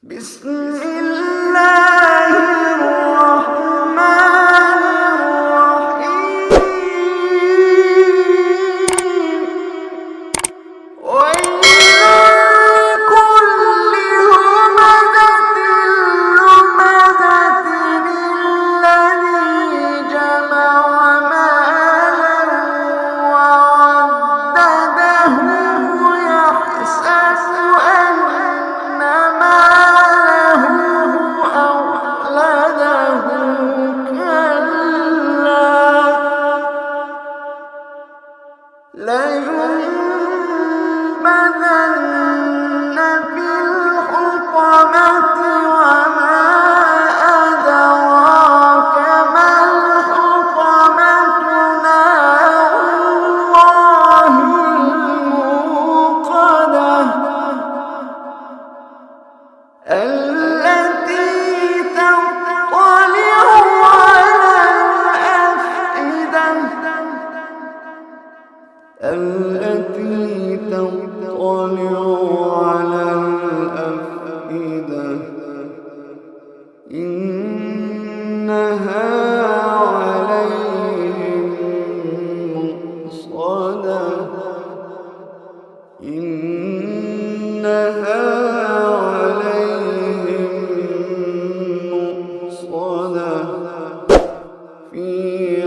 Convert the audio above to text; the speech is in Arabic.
بسم الله الرحمن الرحيم ويل لكل همزة لمزة الذي جمع مالا وعدده يحسب أن ماله أخلده كلا لينبذن في الحطمة وما أدراك ما الحطمة نار الله الموقدة التي تطلع على الأفئدة إنها عليهم مؤصدة في